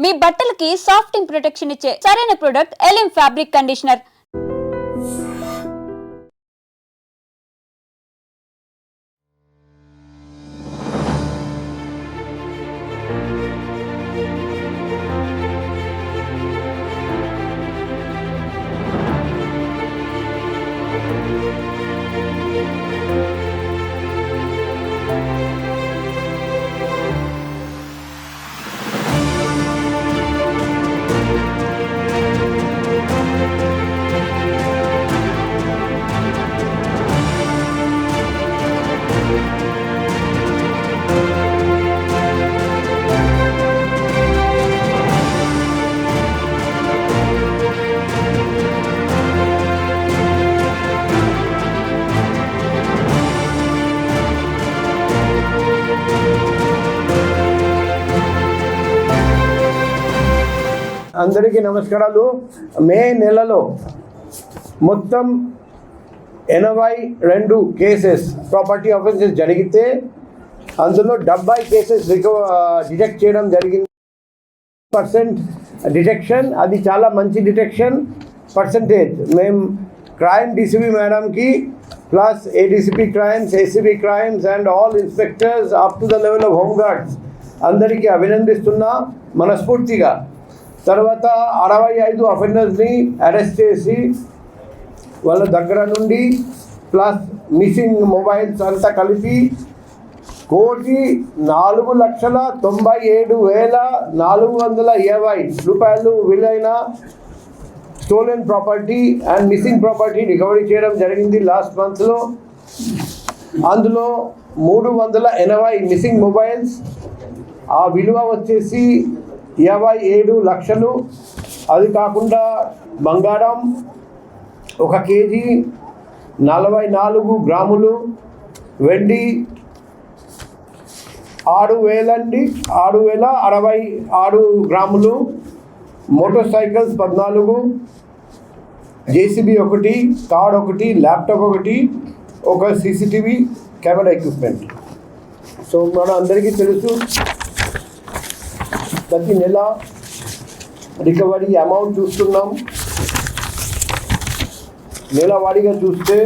మీ బట్టలకి సాఫ్టింగ్ ప్రొటెక్షన్ ఇచ్చే సరైన ప్రొడక్ట్ ఎలిమ్ ఫ్యాబ్రిక్ కండిషనర్. అందరికీ నమస్కారాలు. మే నెలలో మొత్తం 82 కేసెస్ ప్రాపర్టీ ఆఫెన్సెస్ జరిగితే అందులో 70 కేసెస్ డిటెక్ట్ చేయడం జరిగింది. డిటెక్షన్ అది చాలా మంచి డిటెక్షన్ పర్సంటేజ్. మేము క్రైమ్ డీసీపీ మేడంకి plus ADCP crimes, ACP crimes and all inspectors up to the level of home guards అందరికీ అభినందిస్తున్నా మనస్ఫూర్తిగా. తర్వాత 65 అఫెండర్స్ని అరెస్ట్ చేసి వాళ్ళ దగ్గర నుండి ప్లస్ మిస్సింగ్ మొబైల్స్ అంతా కలిపి 1,97,420 రూపాయలు విలువైన stolen property and missing property recovery చేయడం జరిగింది లాస్ట్ మంత్లో. అందులో 380 మిస్సింగ్ మొబైల్స్, ఆ విలువ వచ్చేసి 57 లక్షలు. అది కాకుండా బంగారం 1 కేజీ 44 గ్రాములు, వెండి 6,066 గ్రాములు, motor cycles 14, JCB 1, car 1, laptop 1, ఒక సీసీటీవీ కెమెరా ఎక్విప్మెంట్. సో మన అందరికీ తెలుసు ప్రతి నెల రికవరీ అమౌంట్ చూస్తున్నాం. నెలవారీగా చూస్తే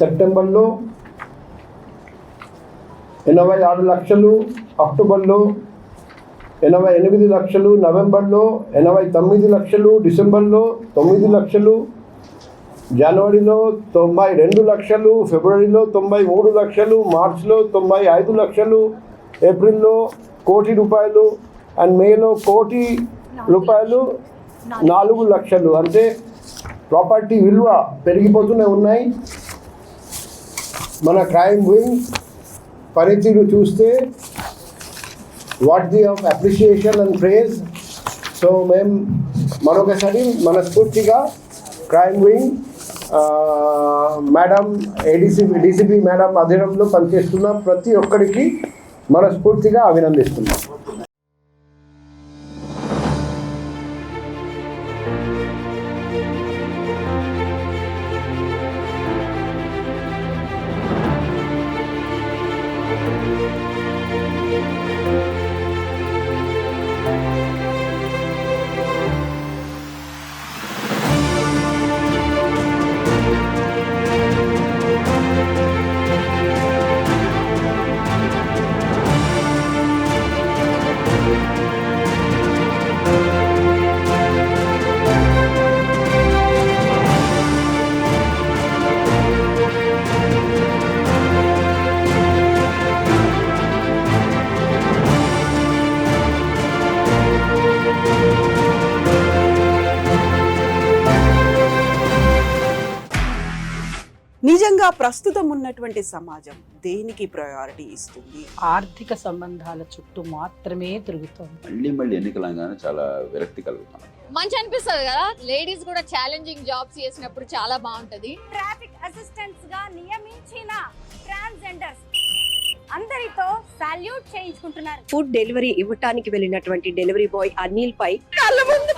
సెప్టెంబర్లో 86 లక్షలు, అక్టోబర్లో 88 లక్షలు, నవంబర్లో 89 లక్షలు, డిసెంబర్లో 9 లక్షలు, జనవరిలో 92 లక్షలు, ఫిబ్రవరిలో 93 లక్షలు, మార్చిలో 95 లక్షలు, ఏప్రిల్లో 1 కోటి రూపాయలు అండ్ మేలో 1 కోటి రూపాయలు 4 లక్షలు. అంటే ప్రాపర్టీ విలువ పెరిగిపోతూనే ఉన్నాయి. మన క్రైమ్ వింగ్ పనితీరు చూస్తే what the of appreciation and praise. So మేము మరొకసారి మనస్ఫూర్తిగా crime wing madam, DCP madam అధీనంలో పనిచేస్తున్న ప్రతి ఒక్కరికి మనస్ఫూర్తిగా అభినందిస్తున్నాం. నిజంగా ప్రస్తుతం ఉన్నటువంటి సమాజం దేనికి ప్రయారిటీ ఇస్తుంది? ఆర్థిక సంబంధాల చుట్టూ మాత్రమే తిరుగుతుంది. మళ్ళీ ఎన్నికలంగానే చాలా విరక్తి కలుగుతాం. మంచి అనిపిస్తుంది కదా, లేడీస్ కూడా ఛాలెంజింగ్ జాబ్స్ చేసినప్పుడు చాలా బాగుంటది. ట్రాఫిక్ అసిస్టెంట్స్ గా నియమించిన ట్రాన్స్జెండర్స్ అందరితో సాల్యూట్ చేయించుకుంటున్నారు. ఫుడ్ డెలివరీ ఇవ్వటానికి వెళ్ళినటువంటి డెలివరీ బాయ్ అనిల్ పై కళ్ళ ముందు